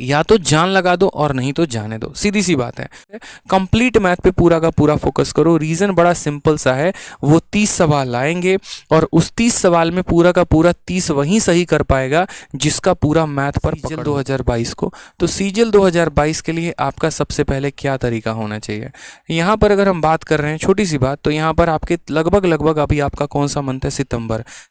या तो जान लगा दो और नहीं तो जाने दो, सीधी सी बात है। कंप्लीट मैथ पे पूरा का पूरा फोकस करो। रीजन बड़ा सिंपल सा है, वो 30 सवाल लाएंगे और उस 30 सवाल में पूरा का पूरा 30 वही सही कर पाएगा जिसका पूरा मैथ पर सीजीएल 2022 को। तो सीजीएल 2022 के लिए आपका सबसे पहले क्या तरीका होना चाहिए, यहाँ पर अगर हम बात कर रहे हैं छोटी सी बात, तो यहाँ पर आपके लगभग अभी आपका कौन सा मंथ है,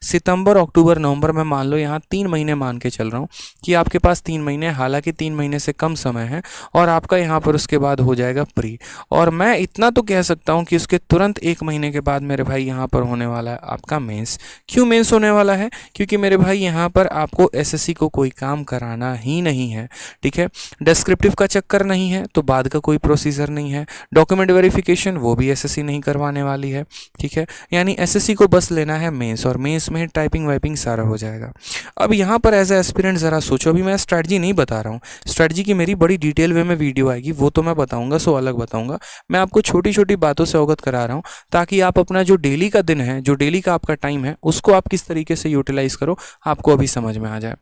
सितंबर अक्टूबर नवंबर में मान लो यहाँ 3 महीने मान के चल रहा हूँ कि आपके पास 3 महीने, हालांकि 3 महीने से कम समय है और आपका यहाँ पर उसके बाद हो जाएगा प्री। और मैं इतना तो कह सकता हूँ कि उसके तुरंत 1 महीने के बाद मेरे भाई यहाँ पर होने वाला है आपका मेंस। क्यों मेंस होने वाला है, क्योंकि मेरे भाई यहाँ पर आपको एसएससी को कोई काम कराना ही नहीं है, ठीक है। डिस्क्रिप्टिव का चक्कर नहीं है तो बाद का कोई प्रोसीजर नहीं है। डॉक्यूमेंट वेरिफिकेशन वो भी एसएससी नहीं करवाने वाली है, ठीक है। यानी एसएससी को बस लेना है मेंस, और मेंस में टाइपिंग वाइपिंग सारा हो जाएगा। अब यहाँ पर एज ए एस्पिरेंट ज़रा सोचो, अभी मैं स्ट्रैटेजी नहीं बता रहा हूँ, स्ट्रैटेजी की मेरी बड़ी डिटेल वे में वीडियो आएगी, वो तो मैं बताऊंगा, सो अलग बताऊंगा। मैं आपको छोटी छोटी बातों से अवगत करा रहा हूँ ताकि आप अपना जो डेली का दिन है, जो डेली का आपका टाइम है, उसको आप किस तरीके से यूटिलाइज करो, आपको अभी समझ में आ जाए।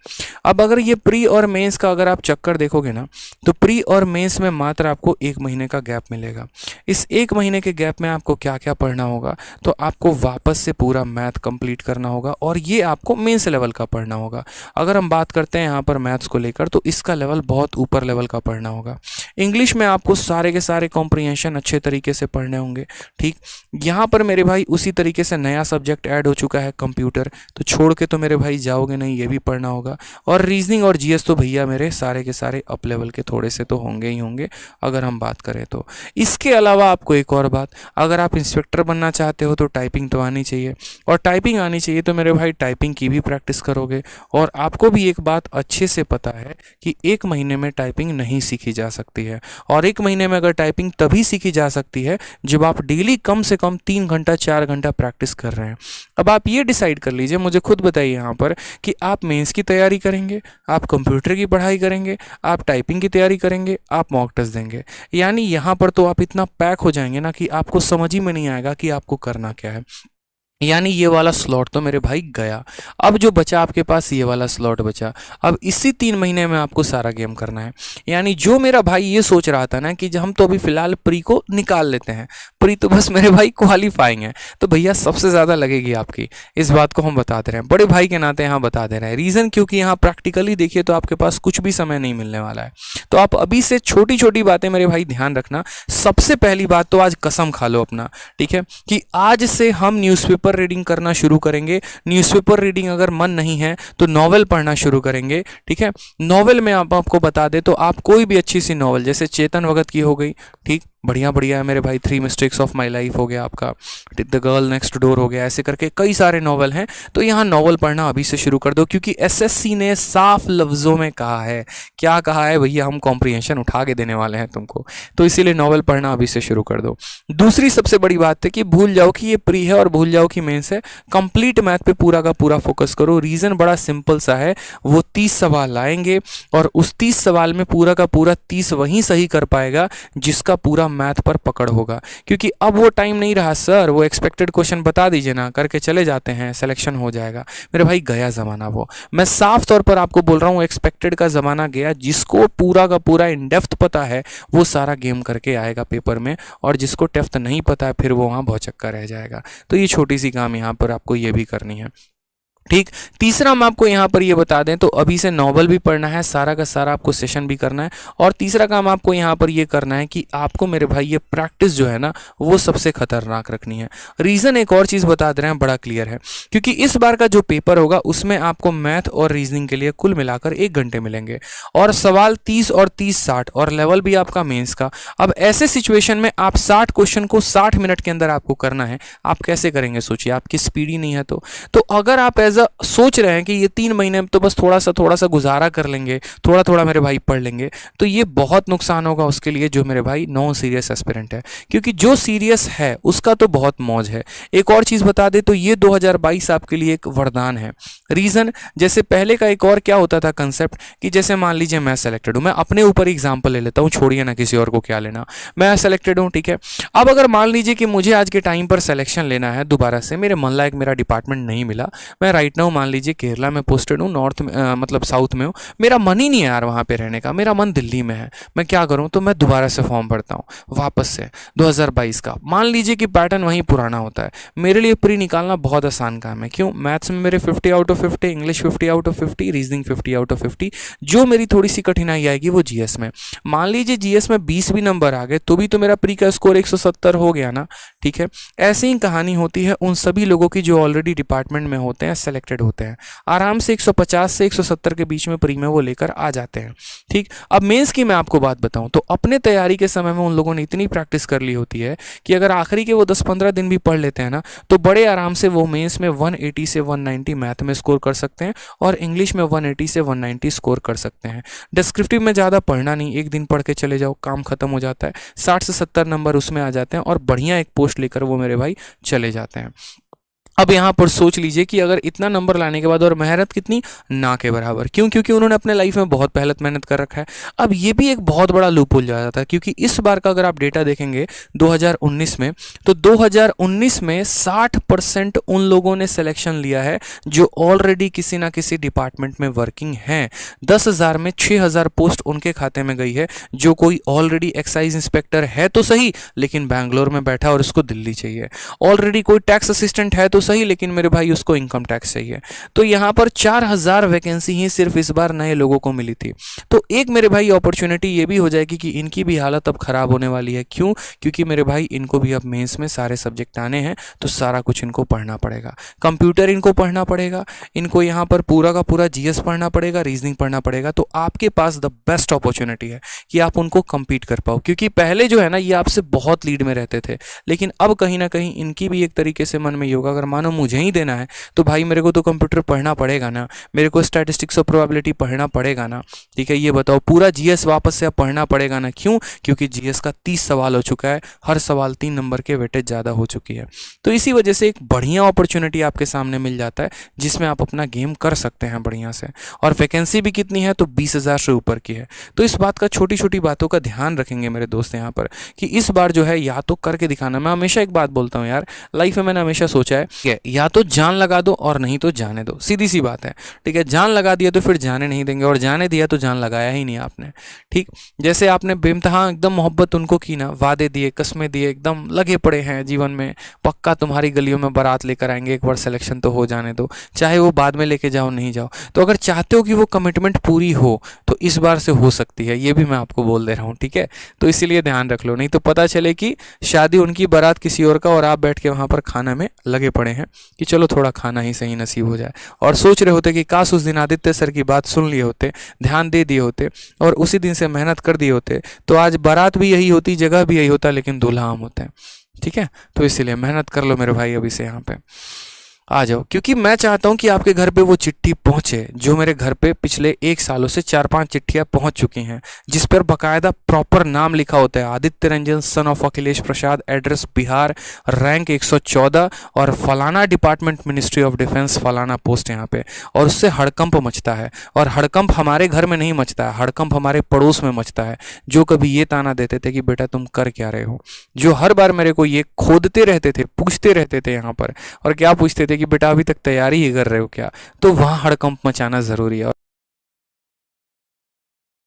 अब अगर ये प्री और मेंस का अगर आप चक्कर देखोगे ना, तो प्री और मेंस में मात्र आपको 1 महीने का गैप मिलेगा। इस 1 महीने के गैप में आपको क्या क्या पढ़ना होगा, तो आपको वापस से पूरा मैथ कंप्लीट करना होगा और ये आपको मेंस लेवल का पढ़ना होगा। अगर हम बात करते हैं यहाँ पर मैथ्स को लेकर, तो इसका लेवल बहुत ऊपर लेवल का पढ़ना होगा। इंग्लिश में आपको सारे के सारे कॉम्प्रिहेंशन अच्छे तरीके से पढ़ने होंगे, ठीक। यहाँ पर मेरे भाई उसी तरीके से नया सब्जेक्ट ऐड हो चुका है कंप्यूटर, तो छोड़ के तो मेरे भाई जाओगे नहीं, ये भी पढ़ना होगा। और रीजनिंग और जीएस तो भैया मेरे सारे के सारे अप लेवल के थोड़े से तो होंगे ही होंगे अगर हम बात करें तो। इसके अलावा आपको एक और बात, अगर आप इंस्पेक्टर बनना चाहते हो तो टाइपिंग तो आनी चाहिए, और टाइपिंग आनी चाहिए तो मेरे भाई टाइपिंग की भी प्रैक्टिस करोगे। और आपको भी एक बात अच्छे से पता है कि 1 महीने में टाइपिंग नहीं सीखी जा सकती है, और 1 महीने में अगर टाइपिंग तभी सीखी जा सकती है जब आप डेली कम से कम 3 घंटा 4 घंटा प्रैक्टिस कर रहे हैं। अब आप ये डिसाइड कर लीजिए, मुझे खुद बताइए यहाँ पर कि आप मेंस की तैयारी करेंगे, आप कंप्यूटर की पढ़ाई करेंगे, आप टाइपिंग की तैयारी करेंगे, आप मॉक टेस्ट देंगे। यानी यहाँ पर तो आप इतना पैक हो जाएंगे ना कि आपको समझ ही में नहीं आएगा कि आपको करना क्या है। यानी ये वाला स्लॉट तो मेरे भाई गया। अब जो बचा आपके पास ये वाला स्लॉट बचा, अब इसी 3 महीने में आपको सारा गेम करना है। यानी जो मेरा भाई ये सोच रहा था ना कि हम तो अभी फिलहाल प्री को निकाल लेते हैं, प्री तो बस मेरे भाई क्वालिफाइंग है, तो भैया सबसे ज़्यादा लगेगी आपकी। इस बात को हम बता दे रहे हैं, बड़े भाई के नाते यहाँ बता दे रहे हैं। रीज़न क्योंकि यहाँ प्रैक्टिकली देखिए तो आपके पास कुछ भी समय नहीं मिलने वाला है। तो आप अभी से छोटी छोटी बातें मेरे भाई ध्यान रखना। सबसे पहली बात तो आज कसम खा लो अपना, ठीक है, कि आज से हम न्यूज़पेपर रीडिंग करना शुरू करेंगे। न्यूज़पेपर रीडिंग अगर मन नहीं है तो नॉवेल पढ़ना शुरू करेंगे, ठीक है। नॉवेल में आपको बता दे तो आप कोई भी अच्छी सी नॉवेल, जैसे चेतन भगत की हो गई, ठीक, बढ़िया बढ़िया है मेरे भाई, 3 मिस्टेक्स ऑफ माय लाइफ हो गया आपका, द गर्ल नेक्स्ट डोर हो गया, ऐसे करके कई सारे नॉवल हैं। तो यहाँ नॉवल पढ़ना अभी से शुरू कर दो, क्योंकि एसएससी ने साफ लफ्ज़ों में कहा है, क्या कहा है भैया, हम कॉम्प्रिहेंशन उठा के देने वाले हैं तुमको, तो इसीलिए नॉवल पढ़ना अभी से शुरू कर दो। दूसरी सबसे बड़ी बात है कि भूल जाओ कि ये प्री है और भूल जाओ कि मेंस है, कंप्लीट मैथ पे पूरा का पूरा फोकस करो। रीज़न बड़ा सिंपल सा है, वो 30 सवाल लाएंगे और उस 30 सवाल में पूरा का पूरा 30 वही सही कर पाएगा जिसका पूरा मैथ पर पकड़ होगा। क्योंकि अब वो टाइम नहीं रहा सर, वो एक्सपेक्टेड क्वेश्चन बता दीजिए ना, करके चले जाते हैं, सिलेक्शन हो जाएगा। मेरे भाई गया ज़माना वो, मैं साफ तौर पर आपको बोल रहा हूँ, एक्सपेक्टेड का ज़माना गया। जिसको पूरा का पूरा इन डेप्थ पता है वो सारा गेम करके आएगा पेपर में, और जिसको डेप्थ नहीं पता है फिर वो वहाँ भौचक्का रह जाएगा। तो ये छोटी सी काम यहाँ पर आपको ये भी करनी है, ठीक। तीसरा हम आपको यहाँ पर ये बता दें तो अभी से नॉवल भी पढ़ना है, सारा का सारा आपको सेशन भी करना है। और तीसरा काम आपको यहाँ पर ये करना है कि आपको मेरे भाई ये प्रैक्टिस जो है ना वो सबसे खतरनाक रखनी है। रीज़न एक और चीज़ बता दे रहे हैं, बड़ा क्लियर है, क्योंकि इस बार का जो पेपर होगा उसमें आपको मैथ और रीजनिंग के लिए कुल मिलाकर 1 घंटे मिलेंगे, और सवाल 30 और 30 60, और लेवल भी आपका मेंस का। अब ऐसे सिचुएशन में आप 60 क्वेश्चन को 60 मिनट के अंदर आपको करना है, आप कैसे करेंगे सोचिए, आपकी स्पीड ही नहीं है। तो अगर आप सोच रहे हैं कि ये 3 महीने में तो बस थोड़ा सा गुजारा कर लेंगे, थोड़ा थोड़ा मेरे भाई पढ़ लेंगे, तो ये बहुत नुकसान होगा उसके लिए जो मेरे भाई नॉन सीरियस एस्पिरेंट है। क्योंकि जो सीरियस है उसका तो बहुत मौज है। एक और चीज़ बता दे तो ये 2022 आपके लिए एक वरदान है। रीज़न, जैसे पहले का एक और क्या होता था कंसेप्ट कि जैसे मान लीजिए मैं सेलेक्टेड हूँ, मैं अपने ऊपर एग्जाम्पल ले लेता हूँ, छोड़िए ना किसी और को क्या लेना, मैं सेलेक्टेड हूँ, ठीक है। अब अगर मान लीजिए कि मुझे आज के टाइम पर सिलेक्शन लेना है दोबारा से, मेरे मन लायक मेरा डिपार्टमेंट नहीं मिला, मैं राइट नाउ मान लीजिए केरला में पोस्टेड हूँ, नॉर्थ में मतलब साउथ में हूँ, मेरा मन ही नहीं है यार वहाँ पे रहने का, मेरा मन दिल्ली में है, मैं क्या करूँ? तो मैं दोबारा से फॉर्म भरता हूँ वापस से 2022 का। मान लीजिए कि पैटर्न वहीं पुराना होता है, मेरे लिए प्री निकालना बहुत आसान काम है। क्यों? मैथ्स में मेरे 50 out of 50, English 50 out of 50, reasoning 50 out of 50। जो मेरी थोड़ी सी कठिनाई आएगी वो जीएस में। मान लीजिए जीएस में 20 भी नंबर आ गए तो भी तो मेरा प्री का स्कोर 170 हो गया ना। ठीक है, ऐसे ही कहानी होती है उन सभी लोगों की जो ऑलरेडी डिपार्टमेंट में होते हैं, सेलेक्टेड होते हैं, आराम से 150 से 170 के बीच में प्री में वो लेकर आ जाते हैं। ठीक, अब मेंस की मैं आपको बात बताऊं तो अपने तैयारी के समय में उन लोगों ने इतनी प्रैक्टिस कर ली होती है कि अगर आखिरी के वो 10-15 दिन भी पढ़ लेते हैं ना तो बड़े आराम से वो मेंस में 180 से 190 मैथ में स्कोर कर सकते हैं और इंग्लिश में 180 से 190 स्कोर कर सकते हैं। डिस्क्रिप्टिव में ज़्यादा पढ़ना नहीं, एक दिन पढ़ के चले जाओ, काम खत्म हो जाता है, 60 से 70 नंबर उसमें आ जाते हैं और बढ़िया एक पोस्ट लेकर वो मेरे भाई चले जाते हैं। अब यहाँ पर सोच लीजिए कि अगर इतना नंबर लाने के बाद और मेहनत कितनी, ना के बराबर। क्यों? क्योंकि उन्होंने अपने लाइफ में बहुत पहले मेहनत कर रखा है। अब ये भी एक बहुत बड़ा लूप होल जाता है क्योंकि इस बार का अगर आप डेटा देखेंगे 2019 में, तो 2019 में 60% उन लोगों ने सिलेक्शन लिया है जो ऑलरेडी किसी ना किसी डिपार्टमेंट में वर्किंग हैं। 10,000 में 6,000 पोस्ट उनके खाते में गई है जो कोई ऑलरेडी एक्साइज इंस्पेक्टर है तो सही लेकिन बैंगलोर में बैठा और उसको दिल्ली चाहिए, ऑलरेडी कोई टैक्स असिस्टेंट है तो सही लेकिन मेरे भाई उसको इनकम टैक्स चाहिए। तो यहाँ पर 4,000 वैकेंसी ही सिर्फ इस बार नए लोगों को मिली थी। तो एक मेरे भाई अपॉर्चुनिटी ये भी हो जाएगी कि इनकी भी हालत अब खराब होने वाली है। क्यों? क्योंकि मेरे भाई इनको भी अब मेंस में सारे सब्जेक्ट आने हैं तो सारा कुछ इनको पढ़ना पड़ेगा, कंप्यूटर इनको पढ़ना पड़ेगा, इनको यहाँ पर पूरा का पूरा जीएस पढ़ना पड़ेगा, रीजनिंग पढ़ना पड़ेगा। तो आपके पास द बेस्ट अपॉर्चुनिटी है कि आप उनको compete कर पाओ, क्योंकि पहले जो है ना ये आपसे बहुत लीड में रहते थे, लेकिन अब कहीं ना कहीं इनकी भी एक तरीके से मन में ये होगा अगर मानो मुझे ही देना है तो भाई मेरे को तो कंप्यूटर पढ़ना पड़ेगा ना, मेरे को स्टैटिस्टिक्स और प्रोबेबिलिटी पढ़ना पड़ेगा ना। ठीक है, ये बताओ पूरा जीएस वापस से अब पढ़ना पड़ेगा ना। क्यों? क्योंकि जीएस का 30 सवाल हो चुका है, हर सवाल 3 नंबर के वेटेज ज़्यादा हो चुकी है। तो इसी वजह से एक बढ़िया अपॉर्चुनिटी आपके सामने मिल जाता है जिसमें आप अपना गेम कर सकते हैं बढ़िया से। और वैकेंसी भी कितनी है? तो 20,000 से ऊपर की है। तो इस बात का, छोटी छोटी बातों का ध्यान रखेंगे मेरे दोस्त यहाँ पर कि इस बार जो है या तो करके दिखाना। मैं हमेशा एक बात बोलता हूँ यार, लाइफ में मैंने हमेशा सोचा है या तो जान लगा दो और नहीं तो जाने दो, सीधी सी बात है। ठीक है, जान लगा दिया तो फिर जाने नहीं देंगे और जाने दिया तो जान लगाया ही नहीं आपने। ठीक, जैसे आपने बेइंतहा एकदम मोहब्बत उनको की ना, वादे दिए, कस्में दिए, एकदम लगे पड़े हैं जीवन में, पक्का तुम्हारी गलियों में बारात लेकर आएंगे, एक बार सिलेक्शन तो हो जाने दो, चाहे वो बाद में लेके जाओ नहीं जाओ। तो अगर चाहते हो कि वो कमिटमेंट पूरी हो तो इस बार से हो सकती है, ये भी मैं आपको बोल दे रहा हूँ। ठीक है, तो इसीलिए ध्यान रख लो, नहीं तो पता चले कि शादी उनकी, बारात किसी और का और आप बैठ के वहाँ पर खाना में लगे पड़े हैं कि चलो थोड़ा खाना ही सही नसीब हो जाए, और सोच रहे होते कि काश उस दिन आदित्य सर की बात सुन लिए होते, ध्यान दे दिए होते और उसी दिन से मेहनत कर दिए होते तो आज बारात भी यही होती, जगह भी यही होता, लेकिन दूल्हा हम होते हैं। ठीक है, तो इसीलिए मेहनत कर लो मेरे भाई, अभी से यहाँ पे आ जाओ, क्योंकि मैं चाहता हूं कि आपके घर पे वो चिट्ठी पहुंचे जो मेरे घर पे पिछले 1 सालों से 4-5 चिट्ठियां पहुंच चुकी हैं, जिस पर बकायदा प्रॉपर नाम लिखा होता है, Aditya Ranjan son of Akhilesh Prasad, address Bihar, rank 114 और फलाना डिपार्टमेंट, मिनिस्ट्री ऑफ डिफेंस, फलाना पोस्ट यहाँ पे। और उससे हड़कंप मचता है, और हड़कंप हमारे घर में नहीं मचता है, हड़कंप हमारे पड़ोस में मचता है, जो कभी ये ताना देते थे कि बेटा तुम कर क्या रहे हो, जो हर बार मेरे को ये खोदते रहते थे, पूछते रहते थे यहाँ पर, और क्या पूछते थे कि बेटा अभी तक तैयारी ही कर रहे हो क्या। तो वहाँ हड़कंप मचाना ज़रूरी है।